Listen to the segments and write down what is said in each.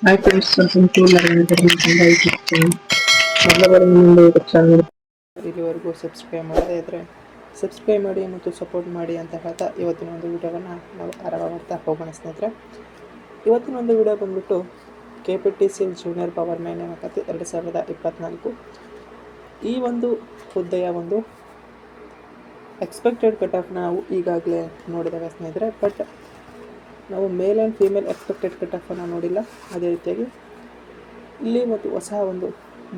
Hi friends, welcome to ಮೊದಲ channel. ಇಲ್ಲಿವರೆಗೂ subscribe ಮಾಡದೇ ಇದ್ದರೆ ಸಬ್ಸ್ಕ್ರೈಬ್ ಮಾಡಿ ಮತ್ತು ಸಪೋರ್ಟ್ ಮಾಡಿ ಅಂತ ಹೇಳ್ತಾ ಇವತ್ತಿನ ಒಂದು ವಿಡಿಯೋವನ್ನು ನಾವು ಆರಂಭ ಮಾಡ್ತಾ ಹೋಗೋಣ ಸ್ನೇಹಿತರೆ. ಇವತ್ತಿನ ಒಂದು ವಿಡಿಯೋ ಬಂದ್ಬಿಟ್ಟು KPTCL ಜೂನಿಯರ್ ಪವರ್ ಮ್ಯಾನ್ ನೇಮಕಾತಿ 2024 ಈ ಒಂದು ಹುದ್ದೆಯ ಒಂದು ಎಕ್ಸ್ಪೆಕ್ಟೆಡ್ ಕಟ್ ಆಫ್ ನಾವು ಈಗಾಗಲೇ ನೋಡಿದ್ದೇವೆ ಸ್ನೇಹಿತರೆ. ಬಟ್ ನಾವು male and female expected cut ಆಫನ್ನು ನೋಡಿಲ್ಲ. ಅದೇ ರೀತಿಯಾಗಿ ಇಲ್ಲಿ ಮತ್ತು ಹೊಸ ಒಂದು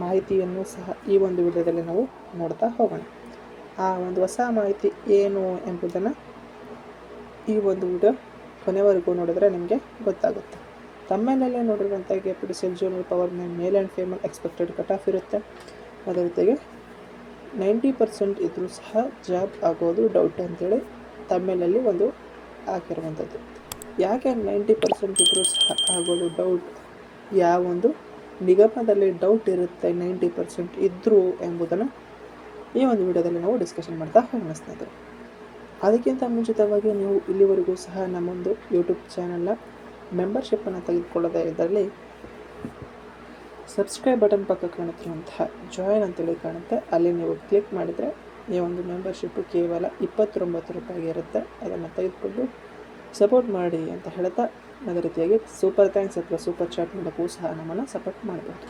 ಮಾಹಿತಿಯನ್ನು ಸಹ ಈ ಒಂದು ವಿಡಿಯೋದಲ್ಲಿ ನಾವು ನೋಡ್ತಾ ಹೋಗೋಣ. ಆ ಒಂದು ಹೊಸ ಮಾಹಿತಿ ಏನು ಎಂಬುದನ್ನು ಈ ಒಂದು ವಿಡಿಯೋ ಕೊನೆವರೆಗೂ ನೋಡಿದರೆ ನಿಮಗೆ ಗೊತ್ತಾಗುತ್ತೆ. ತಮ್ಮನೇಲೆ ನೋಡಿರುವಂಥ KPTCL junior power man mail and female expected cut off ಇರುತ್ತೆ. ಅದೇ ರೀತಿಯಾಗಿ 90% ಇದ್ರೂ ಸಹ ಜಾಬ್ ಆಗೋದು ಡೌಟ್ ಅಂತೇಳಿ ತಮ್ಮನೇಲಿ ಒಂದು ಹಾಕಿರುವಂಥದ್ದು. ಯಾಕೆ 90% ಇದ್ರೂ ಸಹ ಆಗೋದು ಡೌಟ್, ಯಾವ ಒಂದು ನಿಗಮದಲ್ಲಿ ಡೌಟ್ ಇರುತ್ತೆ 90% ಇದ್ದರೂ ಎಂಬುದನ್ನು ಈ ಒಂದು ವಿಡಿಯೋದಲ್ಲಿ ನಾವು ಡಿಸ್ಕಷನ್ ಮಾಡ್ತಾ ಹೋಗೋಣ ಸ್ನೇಹಿತರೆ. ಅದಕ್ಕಿಂತ ಮುಂಚಿತವಾಗಿ ನೀವು ಇಲ್ಲಿವರೆಗೂ ಸಹ ನಮ್ಮೊಂದು ಯೂಟ್ಯೂಬ್ ಚಾನಲ್ನ ಮೆಂಬರ್ಶಿಪ್ಪನ್ನು ತೆಗೆದುಕೊಳ್ಳದೇ ಇದರಲ್ಲಿ ಸಬ್ಸ್ಕ್ರೈಬ್ ಬಟನ್ ಪಕ್ಕ ಕಾಣುತ್ತಿರುವಂತಹ ಜಾಯಿನ್ ಅಂತೇಳಿ ಕಾಣುತ್ತೆ, ಅಲ್ಲಿ ನೀವು ಕ್ಲಿಕ್ ಮಾಡಿದರೆ ಈ ಒಂದು ಮೆಂಬರ್ಶಿಪ್ಪು ಕೇವಲ 29 ರೂಪಾಯಿಗೆ ಇರುತ್ತೆ. ಅದನ್ನು ತೆಗೆದುಕೊಂಡು ಸಪೋರ್ಟ್ ಮಾಡಿ ಅಂತ ಹೇಳ್ತಾ, ಅದೇ ರೀತಿಯಾಗಿ ಸೂಪರ್ ಥ್ಯಾಂಕ್ಸ್ ಅಥವಾ ಸೂಪರ್ ಚಾಟ್ ಮೂಲಕವೂ ಸಹ ನಮ್ಮನ್ನು ಸಪೋರ್ಟ್ ಮಾಡಬಹುದು.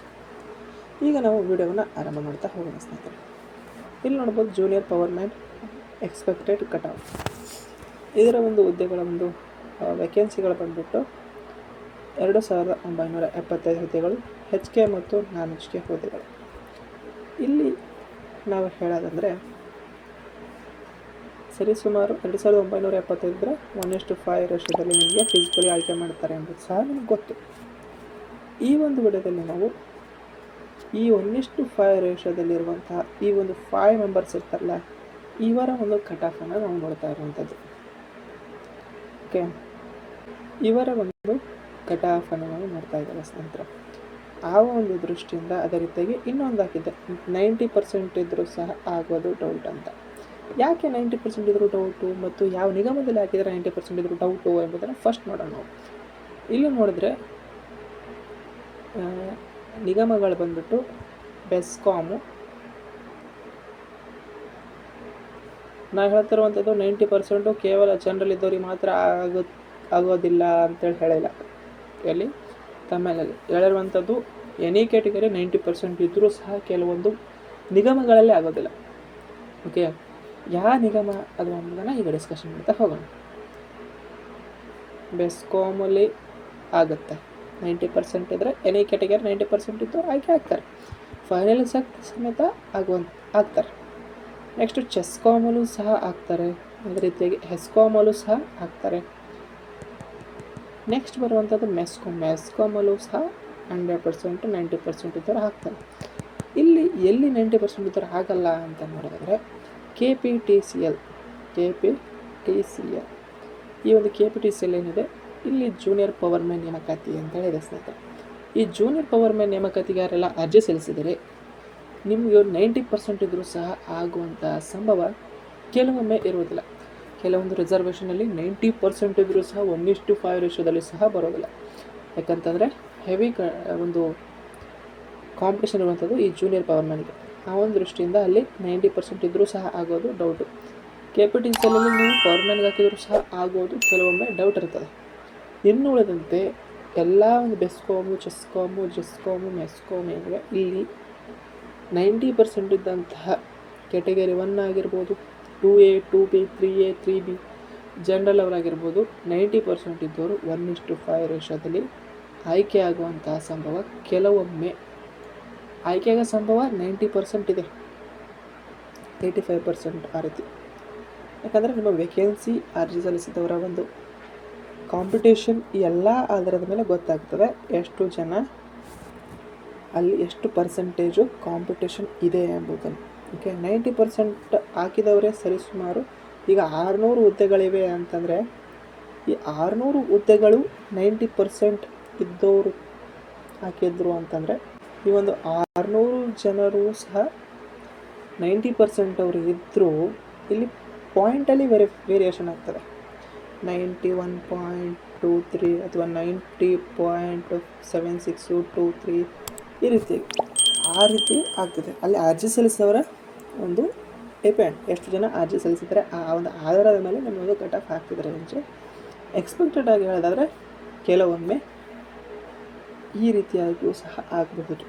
ಈಗ ನಾವು ವಿಡಿಯೋವನ್ನು ಆರಂಭ ಮಾಡ್ತಾ ಹೋಗೋಣ ಸ್ನೇಹಿತರೆ. ಇಲ್ಲಿ ನೋಡ್ಬೋದು junior power man expected cut off. ಇದರ ಒಂದು ಹುದ್ದೆಗಳ ಒಂದು ವೇಕೆನ್ಸಿಗಳು ಬಂದ್ಬಿಟ್ಟು 2975 ಹುದ್ದೆಗಳು, HK ಮತ್ತು ನಾನ್ HK ಹುದ್ದೆಗಳು. ಇಲ್ಲಿ ನಾವು ಹೇಳೋದಂದರೆ ಸರಿಸುಮಾರು 2975 ಇದ್ದರೆ 1:5 ರೇಷಿಯೋದಲ್ಲಿ ನಿಮಗೆ ಫಿಸಿಕಲಿ ಆಯ್ಕೆ ಮಾಡ್ತಾರೆ ಎಂಬುದು ಸಹ ನಿಮಗೆ ಗೊತ್ತು. ಈ ಒಂದು ವಿಡಿಯೋದಲ್ಲಿ ನಾವು ಈ 1:5 ರೇಷಿಯೋದಲ್ಲಿರುವಂತಹ ಈ ಒಂದು 5 ಮೆಂಬರ್ಸ್ ಇರ್ತಾರಲ್ಲ, ಇವರ ಒಂದು ಕಟ್ ಆಫನ್ನು ನಾವು ನೋಡ್ತಾ ಇರುವಂಥದ್ದು. ಓಕೆ, ಇವರ ಒಂದು ಕಟ್ ಆಫನ್ನು ನಾವು ನೋಡ್ತಾ ಇದ್ದೇವೆ ಸ್ನೇಹಿತರೆ. ಆ ಒಂದು ದೃಷ್ಟಿಯಿಂದ ಅದೇ ರೀತಿಯಾಗಿ ಇನ್ನೊಂದು ಹಾಕಿದ್ದೆ 90% ಇದ್ದರೂ ಸಹ ಆಗೋದು ಡೌಟ್ ಅಂತ. ಯಾಕೆ 90% ಇದ್ರೂ ಡೌಟು ಮತ್ತು ಯಾವ ನಿಗಮದಲ್ಲಿ ಹಾಕಿದರೆ 90% ಇದ್ರೂ ಡೌಟು ಎಂಬುದನ್ನು ಫಸ್ಟ್ ನೋಡೋಣ ನಾವು. ಇಲ್ಲಿ ನೋಡಿದ್ರೆ ನಿಗಮಗಳು ಬಂದ್ಬಿಟ್ಟು ಬೆಸ್ಕಾಮು. ನಾವು ಹೇಳ್ತಿರುವಂಥದ್ದು 90% ಕೇವಲ ಜನರಲ್ ಇದ್ದವ್ರಿಗೆ ಮಾತ್ರ ಆಗೋದಿಲ್ಲ ಅಂತೇಳಿ ಹೇಳಿಲ್ಲ. ಎಲ್ಲಿ ತಮ್ಮಲ್ಲಿ ಹೇಳಿರುವಂಥದ್ದು ಎನಿ ಕ್ಯಾಟಗರಿ 90% ಇದ್ದರೂ ಸಹ ಕೆಲವೊಂದು ನಿಗಮಗಳಲ್ಲಿ ಆಗೋದಿಲ್ಲ. ಓಕೆ, ಯಾವ ನಿಗಮ ಅದು ಅನ್ನೋದನ್ನು ಈಗ ಡಿಸ್ಕಷನ್ ಮಾಡ್ತಾ ಹೋಗೋಣ. ಬೆಸ್ಕಾಮಲ್ಲಿ ಆಗುತ್ತೆ 90% ಇದ್ದರೆ, ಎನಿ ಕ್ಯಾಟಗರಿ 90% ಇದ್ದು ಆಯ್ಕೆ ಆಗ್ತಾರೆ, ಫೈನಲ್ ಸಮೇತ ಆಗ್ತಾರೆ. ನೆಕ್ಸ್ಟು ಚೆಸ್ಕಾಮಲ್ಲೂ ಸಹ ಆಗ್ತಾರೆ, ಅದೇ ರೀತಿಯಾಗಿ ಹೆಸ್ಕಾಮಲ್ಲೂ ಸಹ ಆಗ್ತಾರೆ. ನೆಕ್ಸ್ಟ್ ಬರುವಂಥದ್ದು ಮೆಸ್ಕಾಮಲ್ಲೂ ಸಹ 100% 90% ಇದ್ದರೆ ಆಗ್ತಾರೆ. ಇಲ್ಲಿ ಎಲ್ಲಿ 90% ಇದ್ದರೆ ಆಗಲ್ಲ ಅಂತ ನೋಡಿದ್ರೆ KPTCL ಈ ಒಂದು KPTCL ಏನಿದೆ, ಇಲ್ಲಿ ಜೂನಿಯರ್ ಪವರ್ ಮ್ಯಾನ್ ನೇಮಕಾತಿ ಅಂತ ಹೇಳಿದೆ ಸ್ನೇಹಿತರೆ. ಈ ಜೂನಿಯರ್ ಪವರ್ ಮ್ಯಾನ್ ನೇಮಕಾತಿಗೆ ಯಾರೆಲ್ಲ ಅರ್ಜಿ ಸಲ್ಲಿಸಿದರೆ ನಿಮಗೆ 90% ಇದ್ದರೂ ಸಹ ಆಗುವಂಥ ಸಂಭವ ಕೆಲವೊಮ್ಮೆ ಇರುವುದಿಲ್ಲ. ಕೆಲವೊಂದು ರಿಸರ್ವೇಷನಲ್ಲಿ 90% ಇದ್ದರೂ ಸಹ 1:5 ರೇಷಿಯೋದಲ್ಲಿ ಸಹ ಬರೋದಿಲ್ಲ. ಯಾಕಂತಂದರೆ ಹೆವಿ ಒಂದು ಕಾಂಪಿಟೇಷನ್ ಇರುವಂಥದ್ದು ಈ ಜೂನಿಯರ್ ಪವರ್ ಮ್ಯಾನ್ಗೆ. ಆ ಒಂದು ದೃಷ್ಟಿಯಿಂದ ಅಲ್ಲಿ 90% ಇದ್ದರೂ ಸಹ ಆಗೋದು ಡೌಟು. KPTCLಲ್ಲಿ ನೀವು ಪವರ್ ಮ್ಯಾನ್ಗೆ ಹಾಕಿದರೂ ಸಹ ಆಗೋದು ಕೆಲವೊಮ್ಮೆ ಡೌಟ್ ಇರ್ತದೆ. ಇನ್ನು ಉಳಿದಂತೆ ಎಲ್ಲ ಒಂದು ಬೆಸ್ಕಾಮು, ಚೆಸ್ಕಾಮು, ಜೆಸ್ಕಾಮು, ಮೆಸ್ಕಾಮ್ ಏನಿವೆ, ಇಲ್ಲಿ 90% ಇದ್ದಂತಹ ಕ್ಯಾಟಗರಿ 1 ಆಗಿರ್ಬೋದು, 2A, 2B, 3A, 3B general ಅವರಾಗಿರ್ಬೋದು, 90% ಇದ್ದವರು 1:5 ರೇಷಿಯೋದಲ್ಲಿ ಆಯ್ಕೆ ಆಗುವಂತಹ ಸಂಭವ ಕೆಲವೊಮ್ಮೆ. ಆಯ್ಕೆಯಾಗೋ ಸಂಭವ 90% ಇದೆ, 85% ಆ ರೀತಿ. ಯಾಕಂದರೆ ನಿಮ್ಮ ವೇಕೆನ್ಸಿ ಅರ್ಜಿ ಸಲ್ಲಿಸಿದವರ ಒಂದು ಕಾಂಪಿಟೇಷನ್ ಎಲ್ಲ ಆಧಾರದ ಮೇಲೆ ಗೊತ್ತಾಗ್ತದೆ ಎಷ್ಟು ಜನ ಅಲ್ಲಿ ಎಷ್ಟು ಪರ್ಸೆಂಟೇಜು ಕಾಂಪಿಟೇಷನ್ ಇದೆ ಎಂಬುದನ್ನು. ಓಕೆ, 90% ಹಾಕಿದವರೇ ಸರಿಸುಮಾರು ಈಗ 600 ಹುದ್ದೆಗಳಿವೆ ಅಂತಂದರೆ ಈ 600 ಹುದ್ದೆಗಳು 90% ಇದ್ದವರು ಹಾಕಿದ್ರು ಅಂತಂದರೆ ಈ ಒಂದು 600 ಜನರು ಸಹ 90% ಅವರು ಇದ್ದರೂ ಇಲ್ಲಿ ಪಾಯಿಂಟಲ್ಲಿ ವೇರಿಯೇಷನ್ ಆಗ್ತದೆ. 91 90.23 ಅಥವಾ 90.7623 ಈ ರೀತಿ ಆ ರೀತಿ ಆಗ್ತದೆ. ಅಲ್ಲಿ ಅರ್ಜಿ ಸಲ್ಲಿಸಿದವರ ಒಂದು ಡಿಪೆಂಡ್, ಎಷ್ಟು ಜನ ಅರ್ಜಿ ಸಲ್ಲಿಸಿದರೆ ಆ ಒಂದು ಆಧಾರದ ಮೇಲೆ ನಮ್ಮದು ಕಟ್ ಆಫ್ ಹಾಕ್ತಿದ್ದಾರೆ ಮುಂಚೆ. ಎಕ್ಸ್ಪೆಕ್ಟೆಡ್ ಆಗಿ ಹೇಳೋದಾದರೆ ಕೆಲವೊಮ್ಮೆ ಈ ರೀತಿಯಾಗಿಯೂ ಸಹ ಆಗಬಹುದು.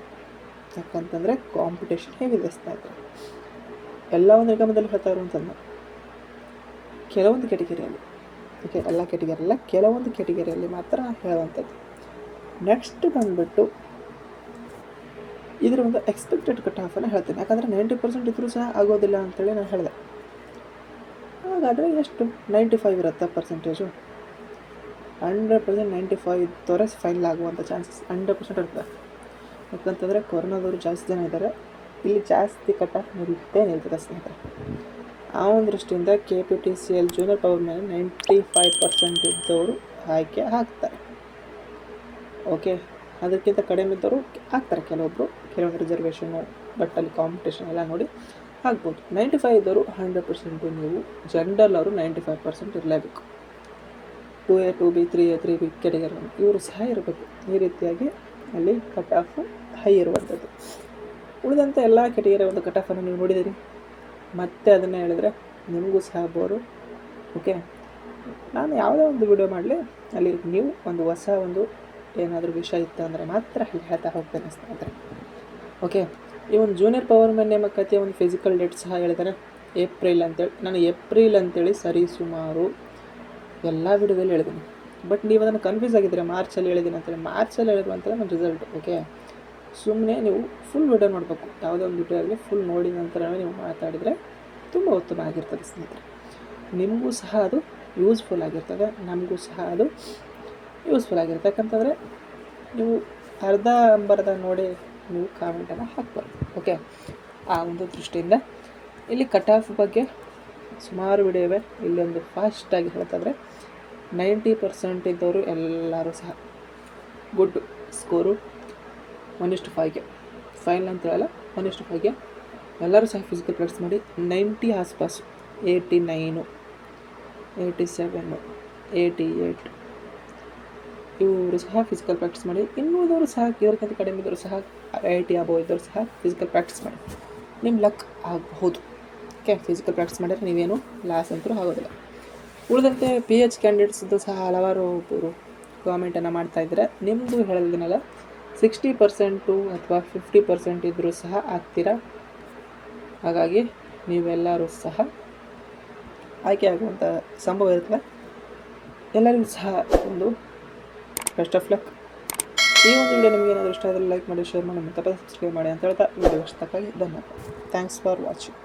ಯಾಕಂತಂದರೆ ಕಾಂಪಿಟೇಷನ್ ಹೇಗಿದೆ ಸ್ನೇಹಿತರೆ. ಎಲ್ಲ ಒಂದು ನಿಗಮದಲ್ಲಿ ಹೇಳ್ತಾ ಇರುವಂಥದ್ದು ಕೆಲವೊಂದು ಕೆಟಗರಿಯಲ್ಲಿ, ಓಕೆ, ಎಲ್ಲ ಕೆಟಗರಿ ಅಲ್ಲ, ಕೆಲವೊಂದು ಕೆಟಗರಿಯಲ್ಲಿ ಮಾತ್ರ ಹೇಳುವಂಥದ್ದು. ನೆಕ್ಸ್ಟ್ ಬಂದುಬಿಟ್ಟು ಇದರ ಒಂದು ಎಕ್ಸ್ಪೆಕ್ಟೆಡ್ ಕಟ್ ಆಫನ್ನು ಹೇಳ್ತೀನಿ. ಯಾಕಂದರೆ 90% ಇದ್ರೂ ಸಹ ಆಗೋದಿಲ್ಲ ಅಂತೇಳಿ ನಾನು ಹೇಳಿದೆ. ಹಾಗಾದರೆ ಎಷ್ಟು 95 ಇರುತ್ತೆ ಪರ್ಸೆಂಟೇಜು? 100% 95 ಇದ್ದವರೆ ಫೈನಲ್ ಆಗುವಂಥ ಚಾನ್ಸಸ್ 100% ಇರ್ತದೆ. ಯಾಕಂತಂದರೆ ಕೊರೋನಾದವರು ಜಾಸ್ತಿ ಜನ ಇದ್ದಾರೆ, ಇಲ್ಲಿ ಜಾಸ್ತಿ ಕಟ್ ಆಫ್ ನಿಲ್ತದೆ ಸ್ನೇಹಿತರೆ. ಆ ಒಂದು ದೃಷ್ಟಿಯಿಂದ KPTCL ಜೂನಿಯರ್ ಪವರ್ ಮೇಲೆ 95% ಇದ್ದವರು ಆಯ್ಕೆ ಆಗ್ತಾರೆ. ಓಕೆ, ಅದಕ್ಕಿಂತ ಕಡಿಮೆ ಇದ್ದವರು ಆಗ್ತಾರೆ ಕೆಲವೊಬ್ಬರು, ಕೆಲವೊಂದು ರಿಸರ್ವೇಷನ್ನು, ಬಟ್ ಅಲ್ಲಿ ಕಾಂಪಿಟೇಷನ್ ಎಲ್ಲ ನೋಡಿ ಆಗ್ಬೋದು. 95 ಇದ್ದವರು 100% ನೀವು ಜನರಲ್ ಅವರು 95% ಇರಲೇಬೇಕು. 2A 2B 3A 3B category ಇವರು ಸಹ ಇರಬೇಕು. ಈ ರೀತಿಯಾಗಿ ಅಲ್ಲಿ ಕಟ್ ಆಫ್ ಹೈ ಇರುವಂಥದ್ದು. ಉಳಿದಂಥ ಎಲ್ಲ ಕೆಟಗರಿ ಒಂದು ಕಟ್ ಆಫನ್ನು ನೀವು ನೋಡಿದ್ದೀರಿ, ಮತ್ತೆ ಅದನ್ನೇ ಹೇಳಿದರೆ ನಿಮಗೂ ಸಹ ಬೋರು. ಓಕೆ, ನಾನು ಯಾವುದೇ ಒಂದು ವಿಡಿಯೋ ಮಾಡಲಿ ಅಲ್ಲಿ ನೀವು ಒಂದು ಹೊಸ ಒಂದು ಏನಾದರೂ ವಿಷಯ ಇತ್ತು ಅಂದರೆ ಮಾತ್ರ ಅಲ್ಲಿ ಹೇಳ್ತಾ ಹೋಗ್ತೇನೆ ಸ್ನೇಹಿತರೆ. ಓಕೆ, ಈ ಒಂದು ಜೂನಿಯರ್ ಪವರ್ ಮ್ಯಾನ್ ನೇಮಕಾತಿಯ ಒಂದು ಫಿಸಿಕಲ್ ಡೇಟ್ ಸಹ ಹೇಳಿದ್ದಾರೆ ಏಪ್ರಿಲ್ ಅಂತೇಳಿ. ನಾನು ಏಪ್ರಿಲ್ ಅಂತೇಳಿ ಸರಿ ಸುಮಾರು ಎಲ್ಲ ವಿಡಿಯೋದಲ್ಲಿ ಹೇಳಿದ್ದೀನಿ. ಬಟ್ ನೀವು ಅದನ್ನು ಕನ್ಫ್ಯೂಸ್ ಆಗಿದ್ದೀರಾ, ಮಾರ್ಚಲ್ಲಿ ಹೇಳಿದ್ದೀನಿ ಅಂತೇಳಿ. ಮಾರ್ಚಲ್ಲಿ ಹೇಳಿರುವಂಥದ್ದು ನನ್ನ ರಿಸಲ್ಟ್. ಓಕೆ, ಸುಮ್ಮನೆ ನೀವು ಫುಲ್ ವಿಡಿಯೋ ನೋಡಬೇಕು. ಯಾವುದೇ ಒಂದು ವಿಡಿಯೋ ಆಗಲಿ ಫುಲ್ ನೋಡಿದ ನಂತರವೇ ನೀವು ಮಾತಾಡಿದರೆ ತುಂಬ ಉತ್ತಮ ಆಗಿರ್ತದೆ ಸ್ನೇಹಿತರೆ. ನಿಮಗೂ ಸಹ ಅದು ಯೂಸ್ಫುಲ್ ಆಗಿರ್ತದೆ, ನಮಗೂ ಸಹ ಅದು ಯೂಸ್ಫುಲ್ ಆಗಿರುತ್ತೆ. ಯಾಕಂತಂದರೆ ನೀವು ಅರ್ಧಂಬರ್ಧ ನೋಡಿ ನೀವು ಕಾಮೆಂಟನ್ನು ಹಾಕ್ಬಾರ್ದು. ಓಕೆ, ಆ ಒಂದು ದೃಷ್ಟಿಯಿಂದ ಇಲ್ಲಿ ಕಟ್ ಆಫ್ ಬಗ್ಗೆ ಸುಮಾರು ವಿಡಿಯೋ ಇವೆ. ಇಲ್ಲಿ ಒಂದು ಫಾಸ್ಟಾಗಿ ಹೇಳ್ತಾಯಿದ್ರೆ 90% ಇದ್ದವರು ಎಲ್ಲರೂ ಸಹ ಗುಡ್ ಸ್ಕೋರು 1:5ಗೆ ಫೈನಲ್ ಅಂತ ಹೇಳಲ್ಲ, 1:5ಗೆ ಎಲ್ಲರೂ ಸಹ ಫಿಸಿಕಲ್ ಪ್ರಾಕ್ಟೀಸ್ ಮಾಡಿ 90 ಆಸ್ಪಾಸು, 89, 87, 88 ಇವರು ಸಹ ಫಿಸಿಕಲ್ ಪ್ರಾಕ್ಟೀಸ್ ಮಾಡಿ. ಇನ್ನೂ ಇದ್ದವರು ಸಹ ಇದಕ್ಕಿಂತ ಕಡಿಮೆ ಇದ್ದವರು ಸಹ 80 ಅಬೋವ್ ಇದ್ದವರು ಸಹ ಫಿಸಿಕಲ್ ಪ್ರಾಕ್ಟೀಸ್ ಮಾಡಿ. ನಿಮ್ಮ ಲಕ್ ಆಗಬಹುದು. ಓಕೆ, ಫಿಸಿಕಲ್ ಪ್ರಾಕ್ಟೀಸ್ ಮಾಡಿದರೆ ನೀವೇನು ಲಾಸ್ ಅಂತೂ ಆಗೋದಿಲ್ಲ. ಉಳಿದಂತೆ PH ಕ್ಯಾಂಡಿಡೇಟ್ಸ್ದು ಸಹ ಹಲವಾರು ಒಬ್ಬರು ಕಾಮೆಂಟನ್ನು ಮಾಡ್ತಾಯಿದ್ರೆ, ನಿಮ್ಮದು ಹೇಳೋದನ್ನೆಲ್ಲ 60% ಅಥವಾ 50% ಇದ್ದರೂ ಸಹ ಆಗ್ತೀರಾ. ಹಾಗಾಗಿ ನೀವೆಲ್ಲರೂ ಸಹ ಆಯ್ಕೆ ಆಗುವಂಥ ಸಂಭವ ಇರ್ತದೆ. ಎಲ್ಲರಿಗೂ ಸಹ ಒಂದು ಬೆಸ್ಟ್ ಆಫ್ ಲಕ್. ಈ ಒಂದು ವಿಡಿಯೋ ನಿಮಗೆ ಏನಾದರೂ ಇಷ್ಟ ಆದರೆ ಲೈಕ್ ಮಾಡಿ, ಶೇರ್ ಮಾಡಿ, ಮತ್ತೆ ಸಬ್ಸ್ಕ್ರೈಬ್ ಮಾಡಿ ಅಂತ ಹೇಳ್ತಾ ವಿಡಿಯೋ ಇಷ್ಟಕ್ಕಾಗಿ ಧನ್ಯವಾದ. Thanks for watching.